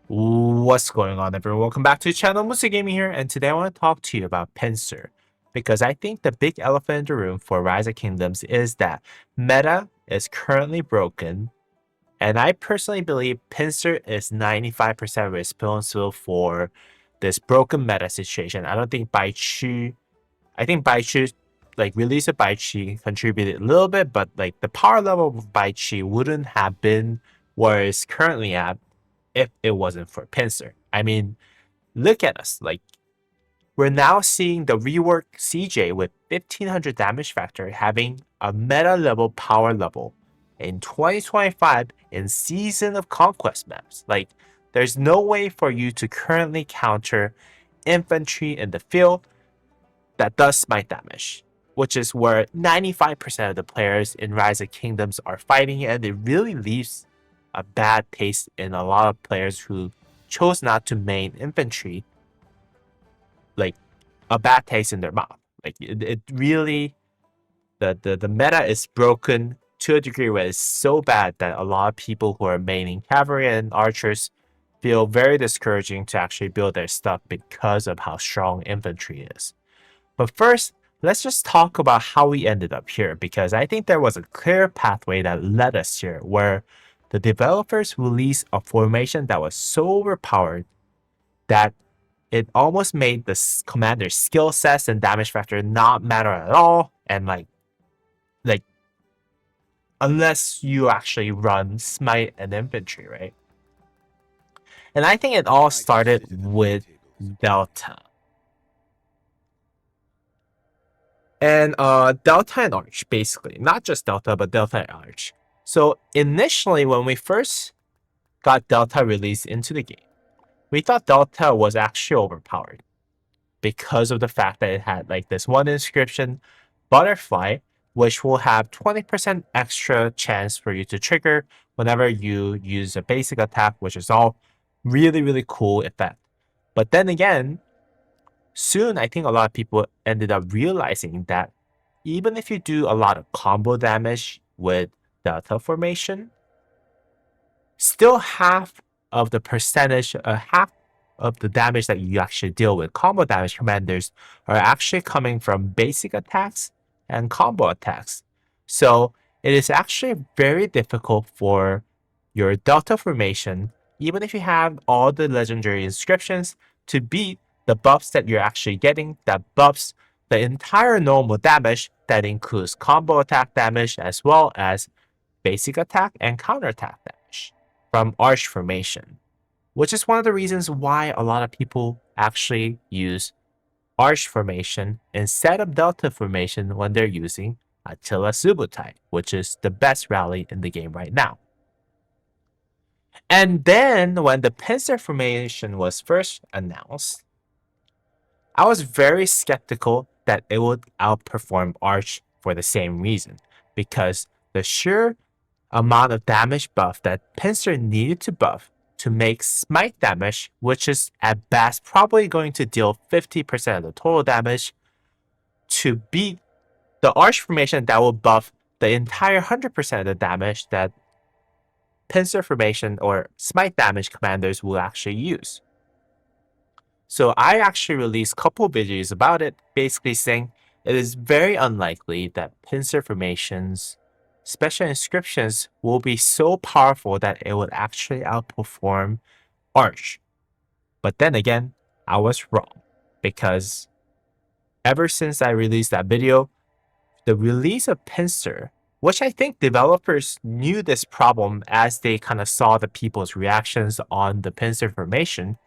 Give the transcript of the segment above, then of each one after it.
What's going on, everyone? Welcome back to the channel. Musa Gaming here, and today I want to talk to you about Pincer, because I think the big elephant in the room for Rise of Kingdoms is that meta is currently broken, and I personally believe Pincer is 95% responsible for this broken meta situation. I don't think Baichu, I think Baichu, release of Baichi contributed a little bit, but like the power level of Baichi wouldn't have been where it's currently at if it wasn't for Pincer. I mean, look at us. Like, we're now seeing the rework CJ with 1500 damage factor having a meta level power level in 2025 in Season of Conquest maps. Like, there's no way for you to currently counter infantry in the field that does smite damage, which is where 95% of the players in Rise of Kingdoms are fighting, and it really leaves a bad taste in a lot of players who chose not to main infantry, like a bad taste in their mouth. Like it really, the meta is broken to a degree where it's so bad that a lot of people who are maining cavalry and archers feel very discouraging to actually build their stuff because of how strong infantry is. But first, let's just talk about how we ended up here, because I think there was a clear pathway that led us here, where the developers released a formation that was so overpowered that it almost made the commander's skill sets and damage factor not matter at all, and like unless you actually run smite and infantry, right? And I think it all started with Delta. And Delta and Arch, basically. Not just Delta, but Delta and Arch. So initially, when we first got Delta released into the game, we thought Delta was actually overpowered because of the fact that it had like this one inscription, Butterfly, which will have 20% extra chance for you to trigger whenever you use a basic attack, which is all really, really cool effect. But then again, soon I think a lot of people ended up realizing that even if you do a lot of combo damage with Delta formation, still half of the percentage, half of the damage that you actually deal with combo damage commanders are actually coming from basic attacks and combo attacks. So it is actually very difficult for your Delta formation, even if you have all the legendary inscriptions, to beat the buffs that you're actually getting that buffs the entire normal damage that includes combo attack damage as well as basic attack and counter attack damage from Arch formation, which is one of the reasons why a lot of people actually use Arch formation instead of Delta formation when they're using Attila Subutai, which is the best rally in the game right now. And then when the Pincer formation was first announced, I was very skeptical that it would outperform Arch for the same reason, because the sheer amount of damage buff that Pincer needed to buff to make smite damage, which is at best probably going to deal 50% of the total damage, to beat the Arch formation that will buff the entire 100% of the damage that Pincer formation or smite damage commanders will actually use. So I actually released a couple videos about it, basically saying it is very unlikely that Pincer formations special inscriptions will be so powerful that it would actually outperform Arch. But then again, I was wrong, because ever since I released that video, the release of Pincer, which I think developers knew this problem as they kind of saw the people's reactions on the Pincer formation,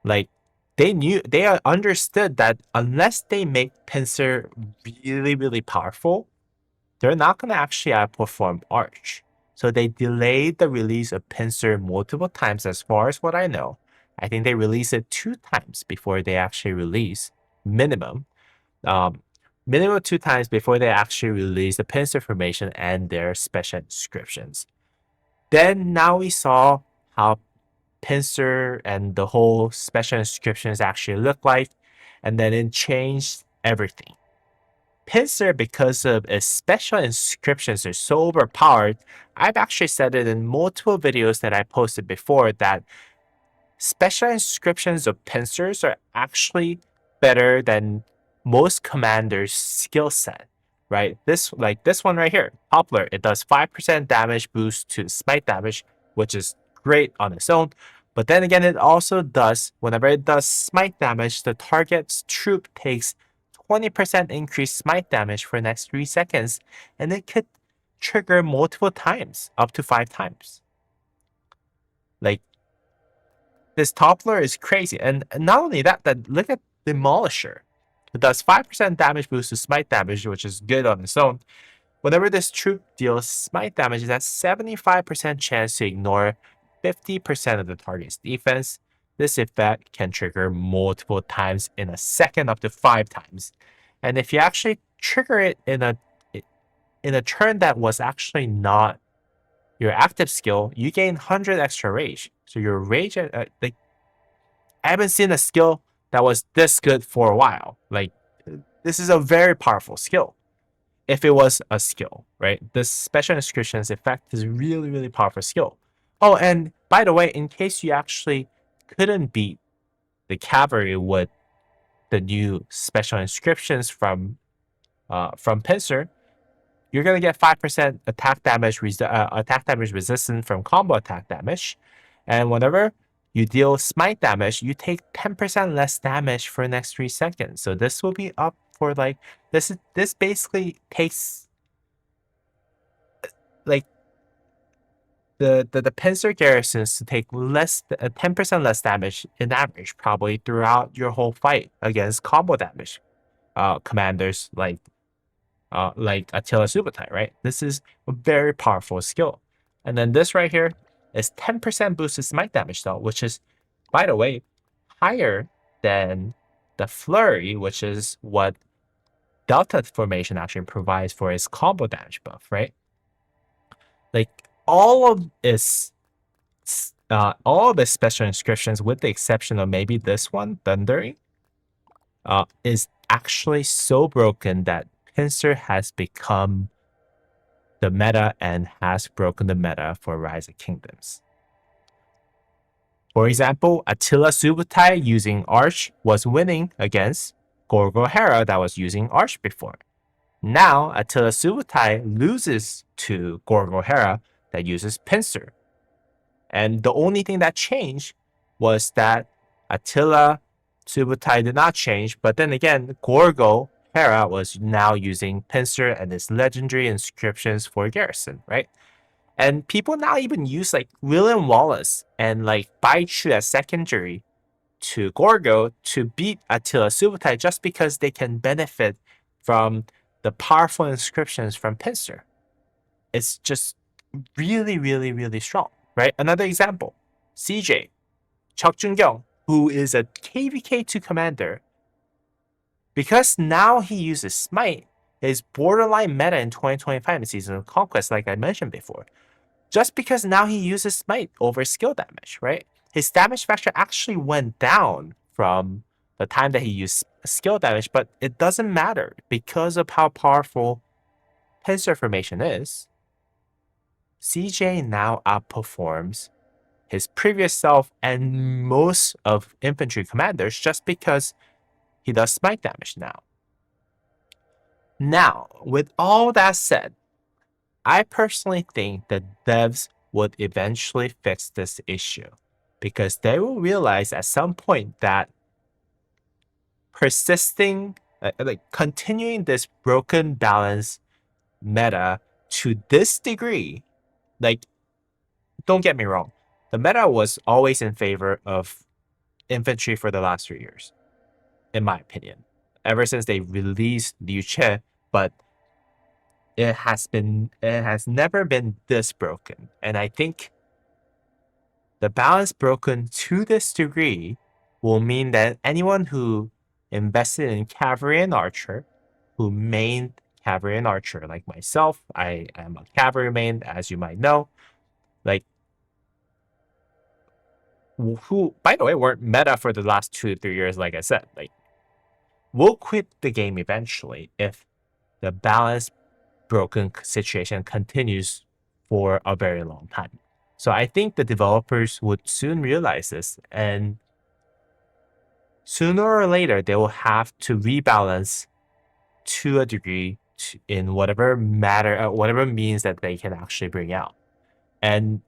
like they understood that unless they make Pincer really, really powerful, they're not going to actually outperform Arch. So they delayed the release of Pincer multiple times, as far as what I know. I think they released it 2 times before they actually release minimum. Um, Minimum 2 times before they actually release the Pincer formation and their special inscriptions. Then now we saw how Pincer and the whole special inscriptions actually look like, and then it changed everything. Pincer, because of its special inscriptions, are so overpowered. I've actually said it in multiple videos that I posted before that special inscriptions of pincers are actually better than most commanders' skill set, right? This one right here, Poplar, it does 5% damage boost to smite damage, which is great on its own. But then again, it also does, whenever it does smite damage, the target's troop takes 20% increased smite damage for the next 3 seconds, and it could trigger multiple times, up to 5 times. Like, this Toppler is crazy. And not only that, look at Demolisher. It does 5% damage boost to smite damage, which is good on its own. Whenever this troop deals smite damage, it has 75% chance to ignore 50% of the target's defense. This effect can trigger multiple times in a second, up to 5 times. And if you actually trigger it in a turn that was actually not your active skill, you gain 100 extra rage. So your rage, I haven't seen a skill that was this good for a while. Like, this is a very powerful skill. If it was a skill, right? This special inscriptions effect is really, really powerful skill. Oh, and by the way, in case you actually couldn't beat the cavalry with the new special inscriptions from Pincer, you're gonna get 5% attack damage resistance from combo attack damage, and whenever you deal smite damage, you take 10% less damage for the next 3 seconds. So this will be up for like this basically takes like the pincer garrisons to take 10% less damage in average, probably throughout your whole fight against combo damage commanders like Attila Subutai, right? This is a very powerful skill. And then this right here is 10% boosted smite damage though, which is, by the way, higher than the flurry, which is what Delta formation actually provides for its combo damage buff, right? Like all of its special inscriptions, with the exception of maybe this one, Thundering, is actually so broken that Pincer has become the meta and has broken the meta for Rise of Kingdoms. For example, Attila Subutai using Arch was winning against Gorgo Hera that was using Arch before. Now, Attila Subutai loses to Gorgo Hera that uses Pincer. And the only thing that changed was that Attila Subutai did not change, but then again, Gorgo Hera was now using Pincer and his legendary inscriptions for Garrison, right? And people now even use like William Wallace and like Baichu as secondary to Gorgo to beat Attila Subutai just because they can benefit from the powerful inscriptions from Pincer. It's just really, really, really strong, right? Another example, CJ, Chuk Jun-kyung, who is a KVK2 commander. Because now he uses Smite, is borderline meta in 2025 in Season of Conquest, like I mentioned before. Just because now he uses Smite over skill damage, right? His damage factor actually went down from the time that he used skill damage, but it doesn't matter because of how powerful Pincer formation is. CJ now outperforms his previous self and most of infantry commanders just because he does smite damage now. Now, with all that said, I personally think the devs would eventually fix this issue because they will realize at some point that continuing this broken balance meta to this degree, like, don't get me wrong, the meta was always in favor of infantry for the last 3 years, in my opinion, ever since they released Liu Che, but it has never been this broken. And I think the balance broken to this degree will mean that anyone who invested in cavalry and archer, who mained cavalry and archer, like myself, I am a cavalry main, as you might know, like, who, by the way, weren't meta for the last 2 to 3 years, like I said, like, will quit the game eventually if the balance broken situation continues for a very long time. So I think the developers would soon realize this, and sooner or later they will have to rebalance to a degree in whatever matter, whatever means that they can actually bring out. And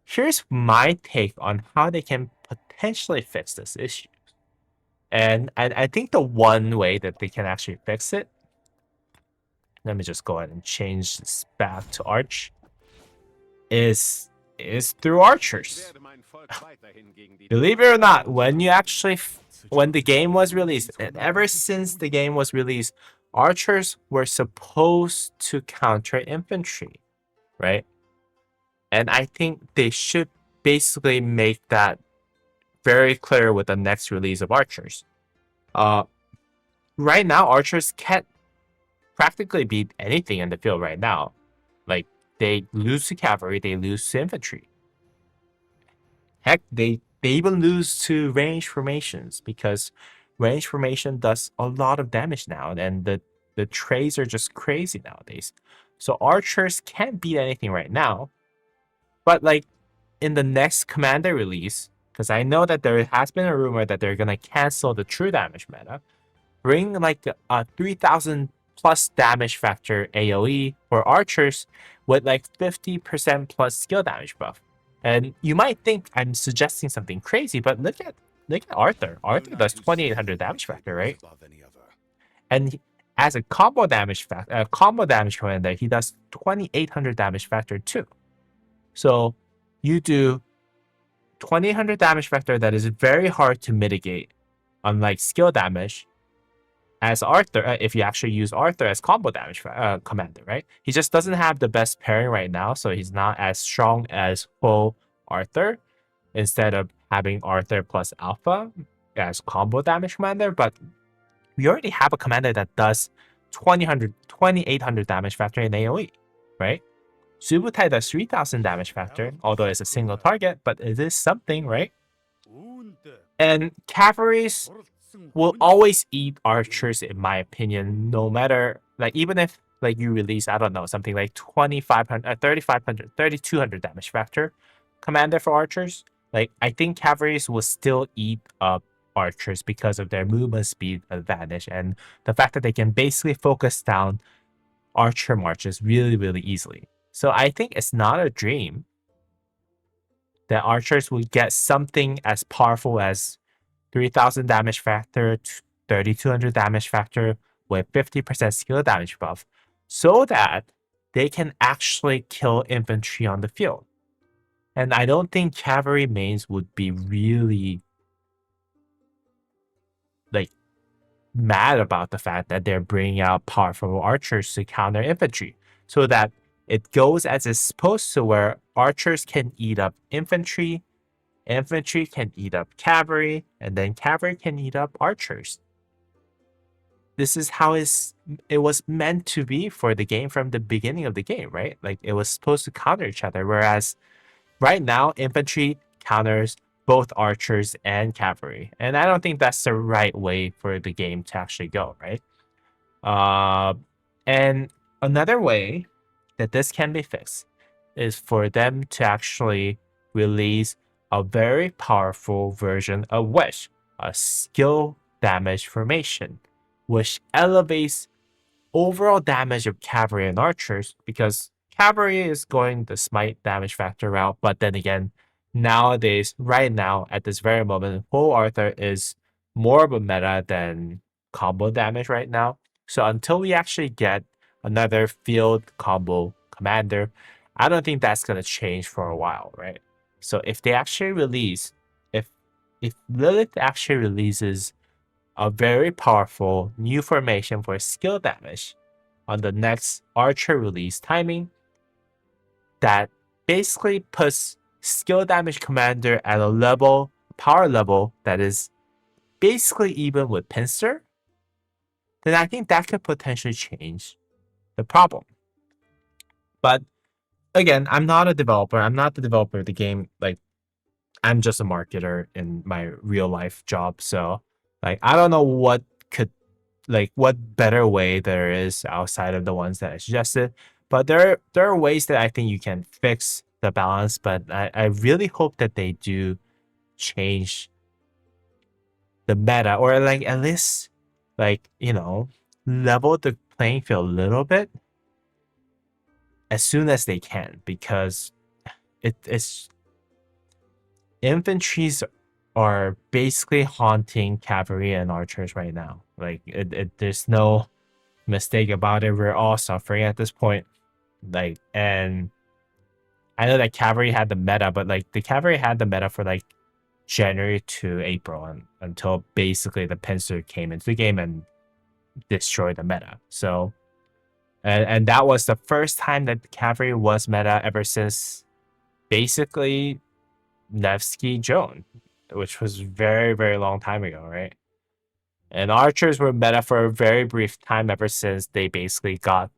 here's my take on how they can potentially fix this issue. And I think the one way that they can actually fix it, let me just go ahead and change this back to Arch, is through archers. Believe it or not, when you actually when the game was released, and ever since the game was released, archers were supposed to counter infantry, right? And I think they should basically make that very clear with the next release of archers. Right now, archers can't practically beat anything in the field right now. Like, they lose to cavalry, they lose to infantry. Heck, they even lose to range formations because range formation does a lot of damage now, and the trays are just crazy nowadays. So archers can't beat anything right now. But like in the next commander release, because I know that there has been a rumor that they're gonna cancel the true damage meta, bring like a 3000 plus damage factor AoE for archers with like 50% plus skill damage buff. And you might think I'm suggesting something crazy, but look at Arthur. Arthur does 2800 damage factor, right? And as a combo damage commander, he does 2800 damage factor too. So you do 2800 damage factor that is very hard to mitigate, unlike skill damage. As Arthur, if you actually use Arthur as combo damage commander, right? He just doesn't have the best pairing right now, so he's not as strong as full Arthur. Instead of having Arthur plus Alpha as combo damage commander, but we already have a commander that does 2800 damage factor in AoE, right? Subutai does 3000 damage factor, although it's a single target, but it is something, right? And cavalries will always eat archers, in my opinion, no matter, like, even if like you release, I don't know, something like 2500, 3500, 3200 damage factor commander for archers, like, I think cavalries will still eat up archers because of their movement speed advantage and the fact that they can basically focus down archer marches really, really easily. So I think it's not a dream that archers will get something as powerful as 3000 damage factor, 3200 damage factor with 50% skill damage buff, so that they can actually kill infantry on the field. And I don't think cavalry mains would be really like mad about the fact that they're bringing out powerful archers to counter infantry, so that it goes as it's supposed to, where archers can eat up infantry, infantry can eat up cavalry, and then cavalry can eat up archers. This is how it was meant to be for the game from the beginning of the game, right? Like, it was supposed to counter each other, whereas right now, infantry counters both archers and cavalry. And I don't think that's the right way for the game to actually go, right? And another way that this can be fixed is for them to actually release a very powerful version of Wish, a skill damage formation, which elevates overall damage of cavalry and archers, because cavalry is going the smite damage factor route, but then again, nowadays, right now, at this very moment, full Arthur is more of a meta than combo damage right now. So until we actually get another field combo commander, I don't think that's going to change for a while, right? So if they actually release, if Lilith actually releases a very powerful new formation for skill damage on the next archer release timing, that basically puts skill damage commander at a power level that is basically even with Pincer, then I think that could potentially change the problem. But again, I'm not a developer. I'm not the developer of the game. Like, I'm just a marketer in my real life job. So like, I don't know what better way there is outside of the ones that I suggested. But there are ways that I think you can fix the balance, but I really hope that they do change the meta, or like at least like, level the playing field a little bit as soon as they can, because it's infantries are basically haunting cavalry and archers right now. Like there's no mistake about it. We're all suffering at this point. Like, and I know that cavalry had the meta, but like the cavalry had the meta for like January to April, and until basically the Pincer came into the game and destroyed the meta. So, and that was the first time that the cavalry was meta ever since basically Nevsky Joan, which was very, very long time ago, right? And archers were meta for a very brief time ever since they basically got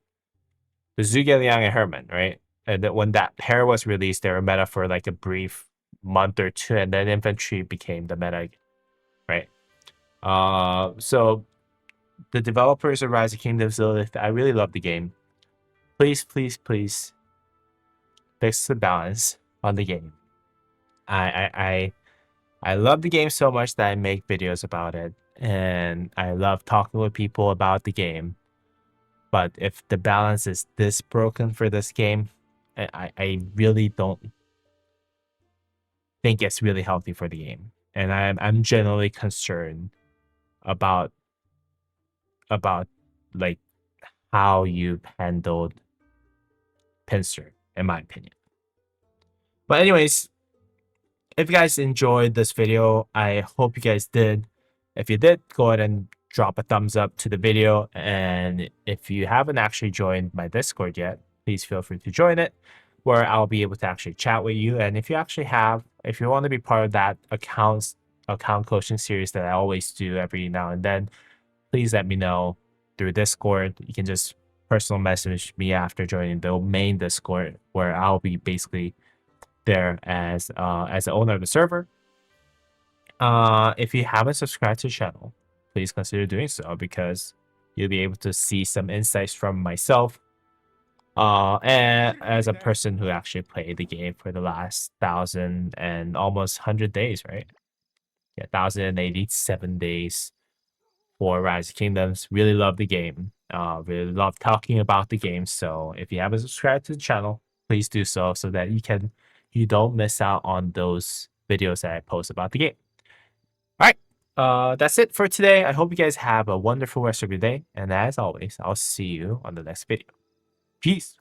the Zhuge Liang and Herman, right? And then when that pair was released, they were meta for like a brief month or two, and then infantry became the meta, right? So the developers of Rise of Kingdoms, I really love the game. Please, please, please fix the balance on the game. I love the game so much that I make videos about it, and I love talking with people about the game. But if the balance is this broken for this game, I really don't think it's really healthy for the game, and I'm generally concerned about like how you handled Pincer, in my opinion. But anyways, if you guys enjoyed this video, I hope you guys did. If you did, go ahead and drop a thumbs up to the video. And if you haven't actually joined my Discord yet, please feel free to join it, where I'll be able to actually chat with you. And if you actually if you want to be part of that account coaching series that I always do every now and then, please let me know through Discord. You can just personal message me after joining the main Discord, where I'll be basically there as the owner of the server. If you haven't subscribed to the channel, please consider doing so, because you'll be able to see some insights from myself, and as a person who actually played the game for the last 1,000 and almost 100 days, right? Yeah, 1,087 days for Rise of Kingdoms. Really love the game. Really love talking about the game. So if you haven't subscribed to the channel, please do so that you don't miss out on those videos that I post about the game. All right. That's it for today. I hope you guys have a wonderful rest of your day. And as always, I'll see you on the next video. Peace.